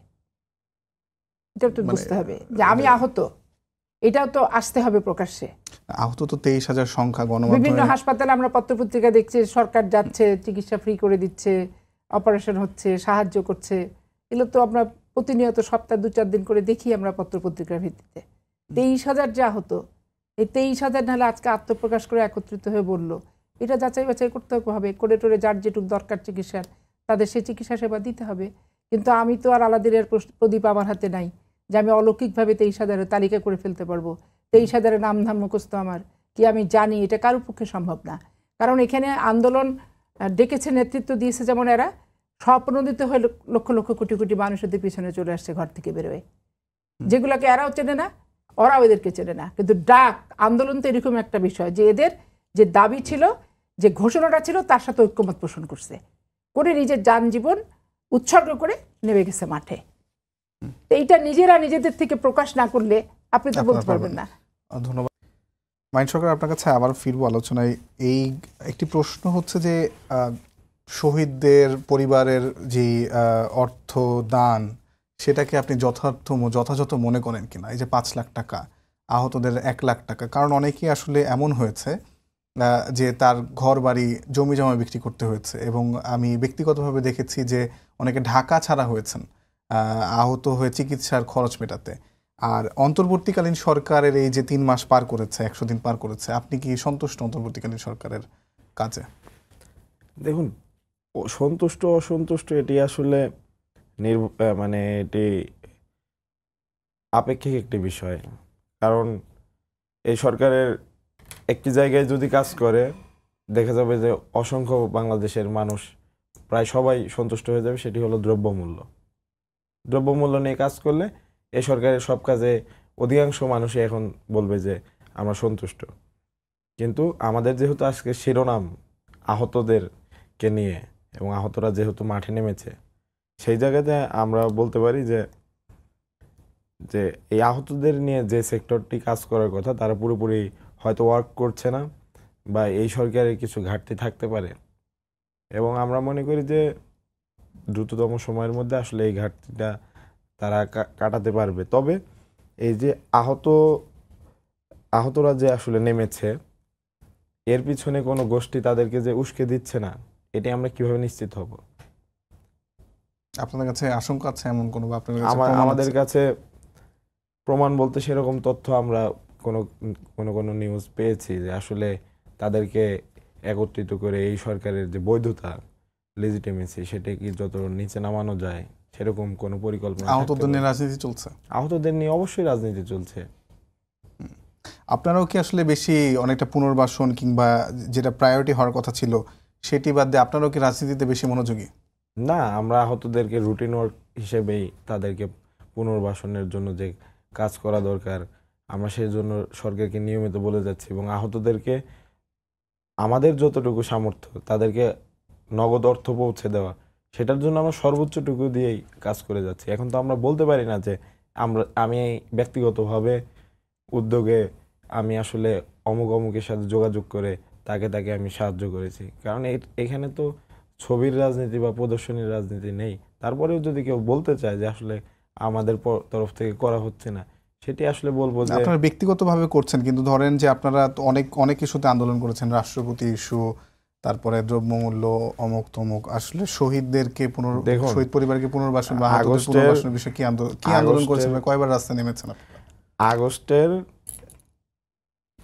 এটা তো বুঝতে হবে যে আমি আহত, এটাও তো আসতে হবে প্রকাশ্যে। আহত তো 23,000 সংখ্যা বিভিন্ন গণমাধ্যমে। হাসপাতালে আমরা পত্রপত্রিকা দেখছি, সরকার যাচ্ছে, চিকিৎসা ফ্রি করে দিচ্ছে, অপারেশন হচ্ছে, সাহায্য করছে। এগুলো তো আমরা প্রতিনিয়ত সপ্তাহে 2-4 দিন করে দেখি আমরা পত্রপত্রিকার ভিত্তিতে। 23,000 যে আহত, এই 23,000 নাহলে আজকে আত্মপ্রকাশ করে একত্রিত হয়ে বললো, এটা যাচাই বাছাই করতে হবে, করে টোরে যার যেটুক দরকার চিকিৎসার তাদের সেই চিকিৎসা সেবা দিতে হবে। কিন্তু আমি তো আর আলাদিনের প্রদীপ আমার হাতে নাই যে আমি অলৌকিকভাবে 23,000-এর তালিকা করে ফেলতে পারবো। 23,000-এর নাম ধাম মুখস্থ আমার কি আমি জানি, এটা কারোর পক্ষে সম্ভব না। কারণ এখানে আন্দোলন ডেকেছে, নেতৃত্ব দিয়েছে যেমন এরা, স্বপ্নদিত হয়ে লক্ষ লক্ষ কোটি কোটি মানুষদের পিছনে চলে আসছে ঘর থেকে বেরোয়, যেগুলোকে এরাও চেনে না, ওরাও এদেরকে চেনে না। কিন্তু ডাক আন্দোলন তো এরকম একটা বিষয় যে এদের যে দাবি ছিল, যে ঘোষণাটা ছিল, তার সাথে ঐক্যমত পোষণ করছে, করে নিজের যান জীবন উৎসর্গ করে নেমে গেছে মাঠে। এইটা নিজেরা নিজেদের থেকে প্রকাশ না করলে আপনি তো বলতে পারবেন না। ধন্যবাদ মাইন সরকার, আপনার কাছে আবার ফিরবো আলোচনায়। এই একটি প্রশ্ন হচ্ছে যে শহীদদের পরিবারের যে অর্থ দান, সেটাকে আপনি যথাযথ মনে করেন কিনা? এই যে 5 লাখ টাকা, আহতদের 1 লাখ টাকা, কারণ অনেকেই আসলে এমন হয়েছে যে তার ঘর বাড়ি জমি জমা বিক্রি করতে হয়েছে, এবং আমি ব্যক্তিগতভাবে দেখেছি যে অনেকে ঢাকা ছাড়া হয়েছেন আহত হয়ে চিকিৎসার খরচ মেটাতে। আর অন্তর্বর্তীকালীন সরকারের এই যে 3 মাস পার করেছে, 100 দিন পার করেছে, আপনি কি সন্তুষ্ট অন্তর্বর্তীকালীন সরকারের কাজে? দেখুন, সন্তুষ্ট অসন্তুষ্ট এটি আসলে মানে এটি আপেক্ষিক একটি বিষয়। কারণ এই সরকারের একটি জায়গায় যদি কাজ করে, দেখা যাবে যে অসংখ্য বাংলাদেশের মানুষ প্রায় সবাই সন্তুষ্ট হয়ে যাবে, সেটি হলো দ্রব্যমূল্য। দ্রব্যমূল্য নিয়ে কাজ করলে এই সরকারের সব কাজে অধিকাংশ মানুষই এখন বলবে যে আমরা সন্তুষ্ট। কিন্তু আমাদের যেহেতু আজকে শিরোনাম আহতদেরকে নিয়ে, এবং আহতরা যেহেতু মাঠে নেমেছে, সেই জায়গাতে আমরা বলতে পারি যে এই আহতদের নিয়ে যে সেক্টরটি কাজ করার কথা, তারা পুরোপুরি হয়তো ওয়ার্ক করছে না, বা এই সরকারের কিছু ঘাটতি থাকতে পারে। এবং আমরা মনে করি যে দ্রুততম সময়ের মধ্যে আসলে এই ঘাটতিটা তারা কাটাতে পারবে। তবে এই যে আহতরা যে আসলে নেমেছে, এর পিছনে কোনো গোষ্ঠী তাদেরকে যে উস্কে দিচ্ছে না, এটি আমরা কিভাবে নিশ্চিত হব? আপনাদের কাছে আশঙ্কা আছে এমন কোনো, বা আপনাদের আমাদের কাছে প্রমাণ বলতে সেরকম তথ্য আমরা কোনো নিউজ পেয়েছি যে আসলে তাদেরকে একত্রিত করে এই সরকারের যে বৈধতা, লেজিটিমেসি, সেটা কি যত নিচে নামানো যায় সেরকম কোনো পরিকল্পনা। আহতদের নিয়ে রাজনীতি চলছে? আহতদের নিয়ে অবশ্যই রাজনীতি চলছে। আপনারাও কি আসলে বেশি অনেকটা পুনর্বাসন কিংবা যেটা প্রায়োরিটি হওয়ার কথা ছিল সেটি বাদ দিয়ে আপনারাও কি রাজনীতিতে বেশি মনোযোগী? না, আমরা আহতদেরকে রুটিন ওয়ার্ক হিসেবেই তাদেরকে পুনর্বাসনের জন্য যে কাজ করা দরকার, আমরা সেই জন্য সরকারকে নিয়মিত বলে যাচ্ছি, এবং আহতদেরকে আমাদের যতটুকু সামর্থ্য তাদেরকে নগদ অর্থ পৌঁছে দেওয়া, সেটার জন্য আমরা সর্বোচ্চটুকু দিয়েই কাজ করে যাচ্ছি। এখন তো আমরা বলতে পারি না যে আমি ব্যক্তিগতভাবে উদ্যোগে আমি আসলে অমুকের সাথে যোগাযোগ করে তাকে আমি সাহায্য করেছি, কারণ এখানে তো ছবির রাজনীতি বা প্রদর্শনীর রাজনীতি নেই। তারপরেও যদি কেউ বলতে চায় যে আসলে আমাদের তরফ থেকে করা হচ্ছে না, সেটি আসলে বলবো যে আপনারা ব্যক্তিগতভাবে করছেন, কিন্তু ধরেন যে আপনারা তো অনেক অনেক ইস্যুতে আন্দোলন করেছেন, রাষ্ট্রপতি ইস্যু, তারপরে দ্রব্যমূল্য, অমুক তমুক। আসলে শহীদদেরকে দেখুন, শহীদ পরিবারকে পুনর্বাসন বা আহতদের আগস্টের- পুনর্বাসনের বিষয়ে কি আন্দোলন করেছেন বা কয়বার রাস্তায় নেমেছেন আপনারা? আগস্টের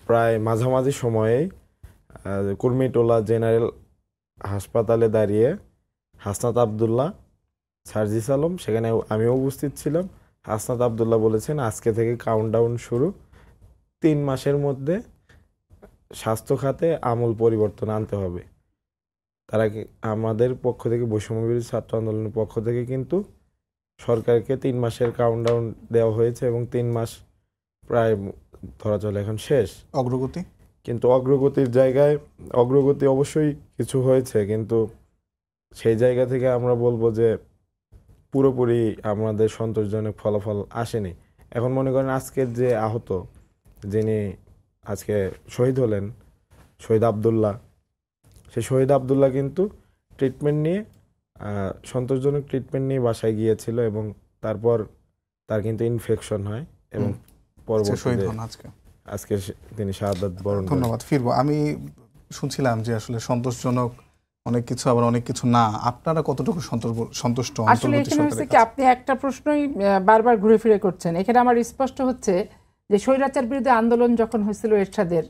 প্রায় মাঝামাঝি সময়ে কুর্মিটোলা জেনারেল হাসপাতালে দাঁড়িয়ে হাসনাত আবদুল্লাহ, সার্জিস আলম, সেখানে আমিও উপস্থিত ছিলাম। হাসনাত আবদুল্লাহ বলেছেন আজকে থেকে কাউন্টডাউন শুরু, 3 মাসের মধ্যে স্বাস্থ্য খাতে আমূল পরিবর্তন আনতে হবে। তারা আমাদের পক্ষ থেকে, বৈষম্যবিরোধী ছাত্র আন্দোলনের পক্ষ থেকে কিন্তু সরকারকে 3 মাসের কাউন্টডাউন দেওয়া হয়েছে এবং 3 মাস প্রায় ধরা চলে এখন শেষ। অগ্রগতি কিন্তু অগ্রগতির জায়গায় অগ্রগতি অবশ্যই কিছু হয়েছে, কিন্তু সেই জায়গা থেকে আমরা বলবো যে পুরোপুরি আমাদের সন্তোষজনক ফলাফল আসেনি। এখন মনে করেন আজকের যে আহত, যিনি আজকে শহীদ হলেন, শহীদ আবদুল্লাহ, সেই শহীদ আবদুল্লাহ কিন্তু ট্রিটমেন্ট নিয়ে সন্তোষজনক ট্রিটমেন্ট নিয়ে বাসায় গিয়েছিল এবং তারপর তার কিন্তু ইনফেকশন হয় এবং শহীদ পরবর্তীতে হন আজকে। আজকে তিনি শাহাদাত বরণ করেন। ধন্যবাদ। ফিরবো। আমি শুনছিলাম যে আসলে সন্তোষজনক অনেক কিছু, আবার অনেক কিছু না। আপনারা কতটুকু সন্তুষ্ট আসলে অন্তর্বর্তী এখানে হচ্ছে সরকারের কি, কাছে? আপনি একটা প্রশ্নই বারবার ঘুরে ফিরে করছেন। এখানে আমার স্পষ্ট হচ্ছে যে স্বৈরাচার বিরুদ্ধে আন্দোলন যখন হয়েছিল এরশাদের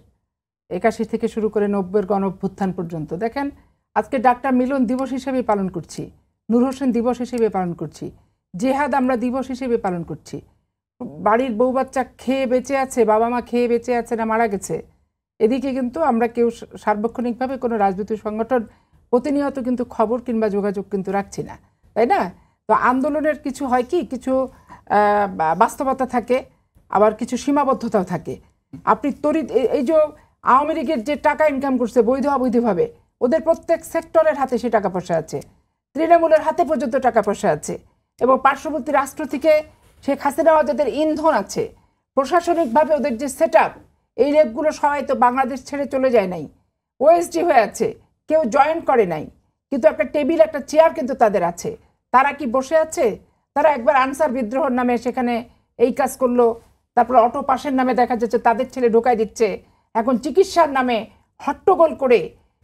81 থেকে শুরু করে 90-এর গণ অভ্যুত্থান পর্যন্ত, দেখেন আজকে ডাক্তার মিলন দিবস হিসেবে পালন করছি, নূর হোসেন দিবস হিসেবে পালন করছি, জেহাদ আমরা দিবস হিসেবে পালন করছি। বাড়ির বউ বাচ্চা খেয়ে বেঁচে আছে, বাবা মা খেয়ে বেঁচে আছে না মারা গেছে, এদিকে কিন্তু আমরা কেউ সার্বক্ষণিকভাবে কোনো রাজনৈতিক সংগঠন প্রতিনিয়ত কিন্তু খবর কিংবা যোগাযোগ কিন্তু রাখছি না, তাই না? তো আন্দোলনের কিছু হয় কি, কিছু বাস্তবতা থাকে, আবার কিছু সীমাবদ্ধতাও থাকে। আপনি তড়িৎ এই যে আওয়ামী লীগের যে টাকা ইনকাম করছে বৈধ অবৈধভাবে, ওদের প্রত্যেক সেক্টরের হাতে সে টাকা পয়সা আছে, তৃণমূলের হাতে পর্যন্ত টাকা পয়সা আছে, এবং পার্শ্ববর্তী রাষ্ট্র থেকে শেখ হাসিনা যাদের ইন্ধন আছে, প্রশাসনিকভাবে ওদের যে সেট আপ, এই রেপগুলো সবাই তো বাংলাদেশ ছেড়ে চলে যায় নাই, ওএসডি হয়ে আছে, কেউ জয়েন করে নাই, কিন্তু একটা টেবিল একটা চেয়ার কিন্তু তাদের আছে। তারা কি বসে আছে? তারা একবার আনসার বিদ্রোহর নামে সেখানে এই কাজ করলো, তারপর অটো পাসের নামে দেখা যাচ্ছে তাদের ছেলে ঢোকায় দিচ্ছে, এখন চিকিৎসার নামে হট্টগোল করে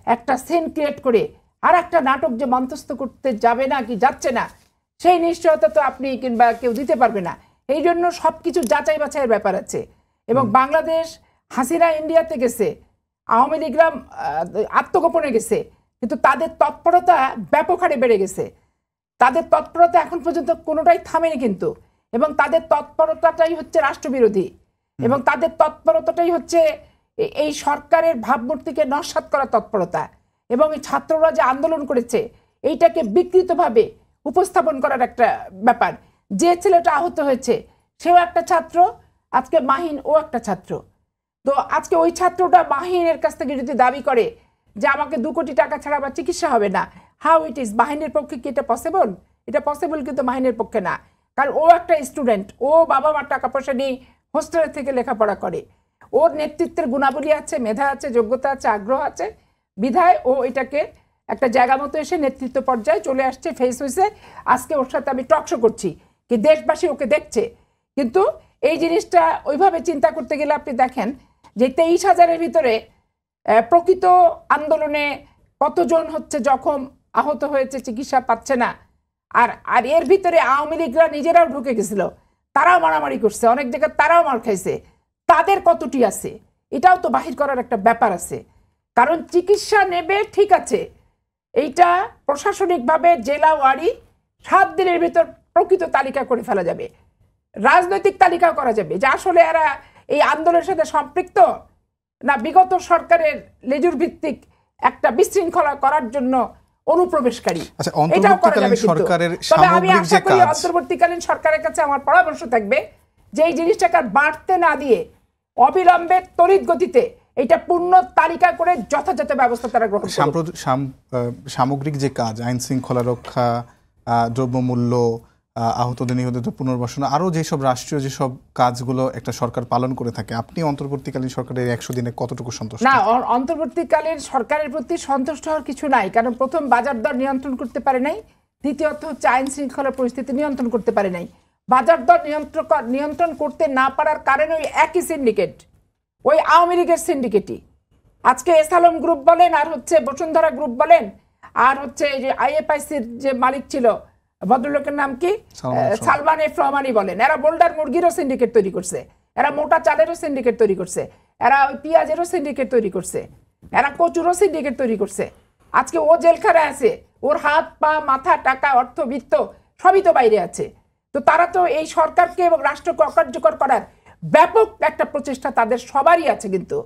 একটা সিন ক্রিয়েট করে আর একটা নাটক যে মঞ্চস্থ করতে যাবে না কি যাচ্ছে না, সেই নিশ্চয়তা তো আপনি কিংবা কেউ দিতে পারবে না। এই জন্য সব কিছু যাচাই বাছাইয়ের ব্যাপার আছে। এবং বাংলাদেশ, হাসিনা ইন্ডিয়াতে গেছে, আওয়ামী লীগরা আত্মগোপনে গেছে, কিন্তু তাদের তৎপরতা ব্যাপক হারে বেড়ে গেছে। তাদের তৎপরতা এখন পর্যন্ত কোনোটাই থামেনি কিন্তু, এবং তাদের তৎপরতাটাই হচ্ছে রাষ্ট্রবিরোধী, এবং তাদের তৎপরতাটাই হচ্ছে এই সরকারের ভাবমূর্তিকে নস্যাৎ করার তৎপরতা। এবং এই ছাত্ররা যে আন্দোলন করেছে এইটাকে বিকৃতভাবে উপস্থাপন করার একটা ব্যাপার। যে ছেলেটা আহত হয়েছে সেও একটা ছাত্র, আজকে মাহিন ও একটা ছাত্র। তো আজকে ওই ছাত্রটা মাহিনের কাছ থেকে যদি দাবি করে যে আমাকে 2 কোটি টাকা ছাড়া বা চিকিৎসা হবে না, হাউ ইট ইজ, মাহিনের পক্ষে কি এটা পসিবল? এটা পসিবল কিন্তু মাহিনের পক্ষে না, কারণ ও একটা স্টুডেন্ট, ও বাবা মার টাকা পয়সা নিয়ে হোস্টেলের থেকে লেখাপড়া করে, ওর নেতৃত্বের গুণাবলী আছে, মেধা আছে, যোগ্যতা আছে, আগ্রহ আছে, বিধায় ও এটাকে একটা জায়গা মতো এসে নেতৃত্ব পর্যায়ে চলে আসছে, ফেস হয়েছে। আজকে ওর সাথে আমি টকশো করছি কি দেশবাসী ওকে দেখছে। কিন্তু এই জিনিসটা ওইভাবে চিন্তা করতে গেলে আপনি দেখেন যে 23,000-এর ভিতরে প্রকৃত আন্দোলনে কতজন হচ্ছে জখম, আহত হয়েছে, চিকিৎসা পাচ্ছে না। আর এর ভিতরে আওয়ামী লীগরা নিজেরাও ঢুকে গেছিল, তারাও মারামারি করছে, অনেক জায়গায় তারাও মার খাইছে। তাদের কতটি আছে এটাও তো বাহির করার একটা ব্যাপার আছে। কারণ চিকিৎসা নেবে ঠিক আছে, এইটা প্রশাসনিকভাবে জেলা ওয়ারি 7 দিনের ভিতর প্রকৃত তালিকা করে ফেলা যাবে, রাজনৈতিক তালিকাও করা যাবে যে আসলে এরা এই আন্দোলনের সাথে সম্পৃক্ত না বিগত সরকারের লেজুর ভিত্তিক একটা বিশৃঙ্খলা করার জন্য অনুপ্রবেশকারী। আচ্ছা, এটাও করা যাবে। সরকারের তবে আমি সামগ্রিক যে আশা করি কাজ, অন্তর্বর্তীকালীন সরকারের কাছে আমার পরামর্শ থাকবে যে এই জিনিসটাকে বাড়তে না দিয়ে অবিলম্বে তড়িৎ গতিতে এটা পূর্ণ তালিকা করে যথাযথ ব্যবস্থা তারা গ্রহণ করবে। সামগ্রিক যে কাজ, আইন শৃঙ্খলা রক্ষা, দ্রব্যমূল্য, আহতদের নিহতদের পুনর্বাসন, আরও যেসব রাষ্ট্রীয় যেসব কাজগুলো একটা সরকার পালন করে থাকে, আপনি অন্তর্বর্তীকালীন সরকারের 100 দিনে কতটুকু সন্তুষ্ট? না, অন্তর্বর্তীকালীন সরকারের প্রতি সন্তুষ্ট হওয়ার কিছু নাই, কারণ প্রথম বাজার দর নিয়ন্ত্রণ করতে পারে নাই, দ্বিতীয়ত হচ্ছে আইন শৃঙ্খলা পরিস্থিতি নিয়ন্ত্রণ করতে পারে নাই। বাজার দর নিয়ন্ত্রণ করতে না পারার কারণে ওই একই সিন্ডিকেট, ওই আওয়ামী লীগের সিন্ডিকেটই আজকে এসালম গ্রুপ বলেন, আর হচ্ছে বসুন্ধরা গ্রুপ বলেন, আর হচ্ছে যে আইএফআইসির যে মালিক ছিল ভদ্রলোকের নাম কি, সালমান এফ রহমানি বলেন, এরা বোল্ডার মুরগিরও সিন্ডিকেট তৈরি করছে, এরা মোটা চালেরও সিন্ডিকেট তৈরি করছে, এরা ওই পেঁয়াজেরও সিন্ডিকেট তৈরি করছে, এরা কচুরও সিন্ডিকেট তৈরি করছে। আজকে ও জেলখানায় আছে, ওর হাত পা মাথা টাকা অর্থ বৃত্ত সবই তো বাইরে আছে। তো তারা তো এই সরকারকে এবং রাষ্ট্রকে অকার্যকর করার ব্যাপক একটা প্রচেষ্টা তাদের সবারই আছে, কিন্তু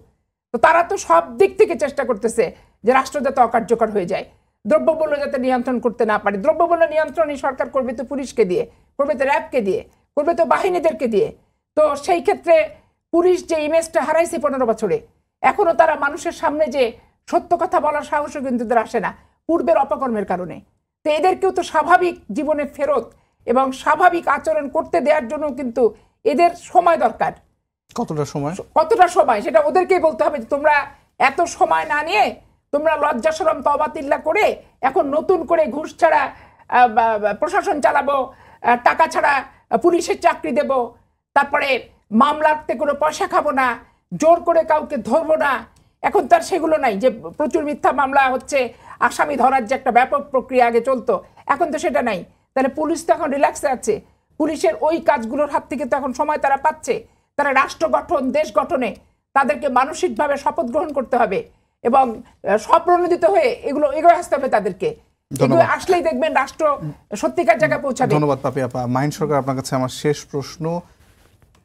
তো তারা তো সব দিক থেকে চেষ্টা করতেছে যে রাষ্ট্র যাতে অকার্যকর হয়ে যায়, দ্রব্যমূল্য যাতে নিয়ন্ত্রণ করতে না পারে। দ্রব্যমূল্য নিয়ন্ত্রণ এই সরকার করবে তো পুলিশকে দিয়ে, করবে তো র্যাবকে দিয়ে, করবে তো বাহিনীদেরকে দিয়ে। তো সেই ক্ষেত্রে পুলিশ যে ইমেজটা হারাইছে 15 বছরে, এখনো তারা মানুষের সামনে যে সত্য কথা বলার সাহসও কিন্তু তাদের আসে না পূর্বের অপকর্মের কারণে। তো এদেরকেও তো স্বাভাবিক জীবনে ফেরত এবং স্বাভাবিক আচরণ করতে দেওয়ার জন্য কিন্তু এদের সময় দরকার। কতটা সময় সেটা ওদেরকেই বলতে হবে যে তোমরা এত সময় না নিয়ে তোমরা লজ্জা শরম তওবাতিল্লাহ করে এখন নতুন করে ঘুষ ছাড়া প্রশাসন চালাবো, টাকা ছাড়া পুলিশের চাকরি দেব, তারপরে মামলাতে কোনো পয়সা খাবো না, জোর করে কাউকে ধরবো না। এখন তার সেগুলো নাই, যে প্রচুর মিথ্যা মামলা হচ্ছে, আসামি ধরার যে একটা ব্যাপক প্রক্রিয়া আগে চলতো, এখন তো সেটা নাই। তাহলে পুলিশ তো এখন রিল্যাক্সে আছে, পুলিশের ওই কাজগুলোর হাত থেকে তো এখন সময় তারা পাচ্ছে। তারা রাষ্ট্র গঠন, দেশ গঠনে তাদেরকে মানসিকভাবে শপথ গ্রহণ করতে হবে এবং স্বপ্রণোদিত হয়ে এগুলো এগোয়ে আসতে হবে তাদেরকে। এগুলো আসলেই দেখবেন রাষ্ট্র সত্যিকার জায়গায় পৌঁছাবে। ধন্যবাদ পাপি আপা। মাহিন সরকার, আপনার কাছে আমার শেষ প্রশ্ন।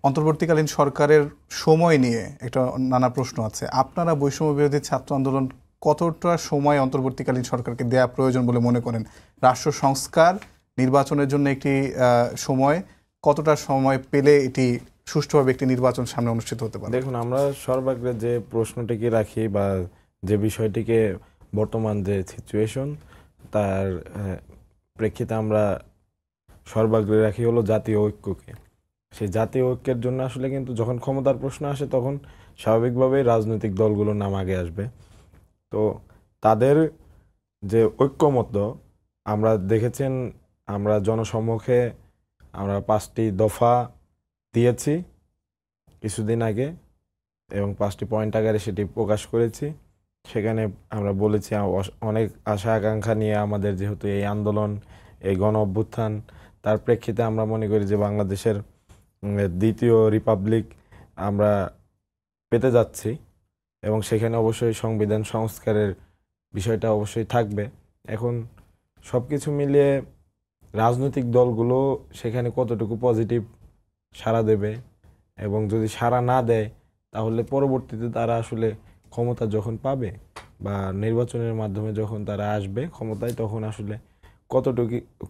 অন্তর্বর্তীকালীন সরকারের সময় নিয়ে একটা নানা প্রশ্ন আছে। আপনারা বৈষম্য বিরোধী ছাত্র আন্দোলন কতটা সময় অন্তর্বর্তীকালীন সরকারকে দেয়া প্রয়োজন বলে মনে করেন? রাষ্ট্র সংস্কার, নির্বাচনের জন্য একটি সময়, কতটা সময় পেলে এটি সুষ্ঠুভাবে একটি নির্বাচন সামনে অনুষ্ঠিত হতে পারে? দেখুন, আমরা সর্বাগ্রে যে প্রশ্নটিকে রাখি বা যে বিষয়টিকে বর্তমান যে সিচুয়েশন তার প্রেক্ষিতে আমরা সর্বাগ্রে রাখি হলো জাতীয় ঐক্যকে। সেই জাতীয় ঐক্যের জন্য আসলে কিন্তু যখন ক্ষমতার প্রশ্ন আসে তখন স্বাভাবিকভাবেই রাজনৈতিক দলগুলোর নাম আগে আসবে। তো তাদের যে ঐক্যমত্য আমরা দেখেছেন, আমরা জনসম্মুখে আমরা 5টি দফা দিয়েছি কিছুদিন আগে এবং 5টি পয়েন্ট আকারে সেটি প্রকাশ করেছি। সেখানে আমরা বলেছি অনেক আশা আকাঙ্ক্ষা নিয়ে আমাদের যেহেতু এই আন্দোলন, এই গণ অভ্যুত্থান, তার প্রেক্ষিতে আমরা মনে করি যে বাংলাদেশের দ্বিতীয় রিপাবলিক আমরা পেতে যাচ্ছি এবং সেখানে অবশ্যই সংবিধান সংস্কারের বিষয়টা অবশ্যই থাকবে। এখন সব কিছু মিলিয়ে রাজনৈতিক দলগুলো সেখানে কতটুকু পজিটিভ সাড়া দেবে এবং যদি সাড়া না দেয় তাহলে পরবর্তীতে তারা আসলে ক্ষমতা যখন পাবে বা নির্বাচনের মাধ্যমে যখন তারা আসবে ক্ষমতায়, তখন আসলে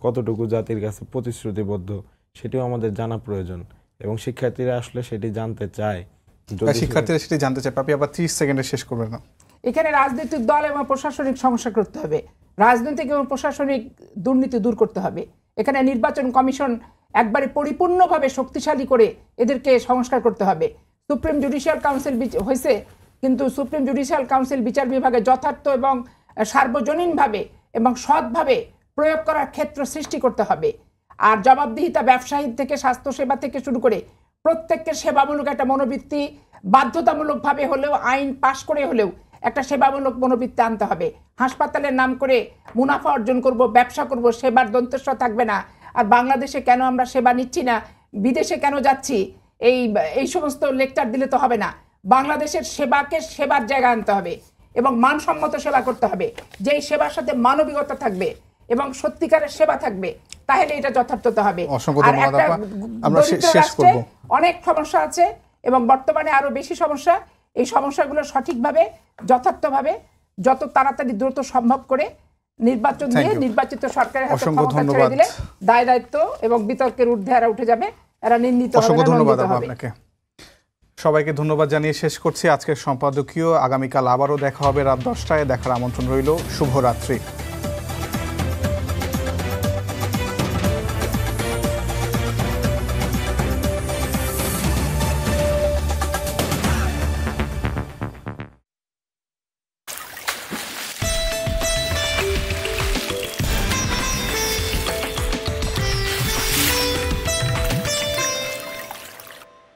কতটুকু জাতির কাছে প্রতিশ্রুতিবদ্ধ সেটিও আমাদের জানা প্রয়োজন এবং শিক্ষার্থীরা আসলে সেটি জানতে চায়। শিক্ষার্থীরা সেটি জানতে চায়। পাপি আবার 30 সেকেন্ডে শেষ করবেন না? এখানে রাজনৈতিক দল এবং প্রশাসনিক সমস্যা করতে হবে, রাজনৈতিক এবং প্রশাসনিক দুর্নীতি দূর করতে হবে। এখানে নির্বাচন কমিশন একবারে পরিপূর্ণভাবে শক্তিশালী করে এদেরকে সংস্কার করতে হবে। সুপ্রিম জুডিশিয়াল কাউন্সিল হয়েছে, কিন্তু সুপ্রিম জুডিশিয়াল কাউন্সিল বিচার বিভাগে যথার্থ এবং সার্বজনীনভাবে এবং সৎভাবে প্রয়োগ করার ক্ষেত্র সৃষ্টি করতে হবে। আর জবাবদিহিতা ব্যবসায়ী থেকে স্বাস্থ্যসেবা থেকে শুরু করে প্রত্যেককে সেবামূলক একটা মনোবৃত্তি বাধ্যতামূলকভাবে হলেও, আইন পাশ করে হলেও একটা সেবামূলক মনোবৃত্তি আনতে হবে। হাসপাতালের নাম করে মুনাফা অর্জন করব, ব্যবসা করব, সেবার দন্তস্ব থাকবে না। আর বাংলাদেশে কেন আমরা সেবা নিচ্ছি না, বিদেশে কেন যাচ্ছি, এই সমস্ত লেকচার দিলে তো হবে না। বাংলাদেশের সেবাকে সেবার জায়গা আনতে হবে এবং মানসম্মত সেবা করতে হবে, যেই সেবার সাথে মানবিকতা থাকবে এবং সত্যিকারের সেবা থাকবে, তাহলে এটা যথার্থতা হবে। আর একটা আমরা শেষ করব। অনেক সমস্যা আছে এবং বর্তমানে আরো বেশি সমস্যা। এই সমস্যাগুলো সঠিকভাবে যথার্থভাবে যত তাড়াতাড়ি দ্রুত সম্ভব করে নির্বাচন দিয়ে নির্বাচিত সরকারের হাতে ক্ষমতা ছেড়ে দিলে দায় দায়িত্ব এবং বিতর্কের ঊর্ধ্বে এরা উঠে যাবে, এরা নিন্দিত হবে। অসংখ্য ধন্যবাদ আপনাকে। সবাইকে ধন্যবাদ জানিয়ে শেষ করছি আজকের সম্পাদকীয়। আগামীকাল আবারও দেখা হবে রাত 10টায়। দেখার আমন্ত্রণ রইল। শুভরাত্রি।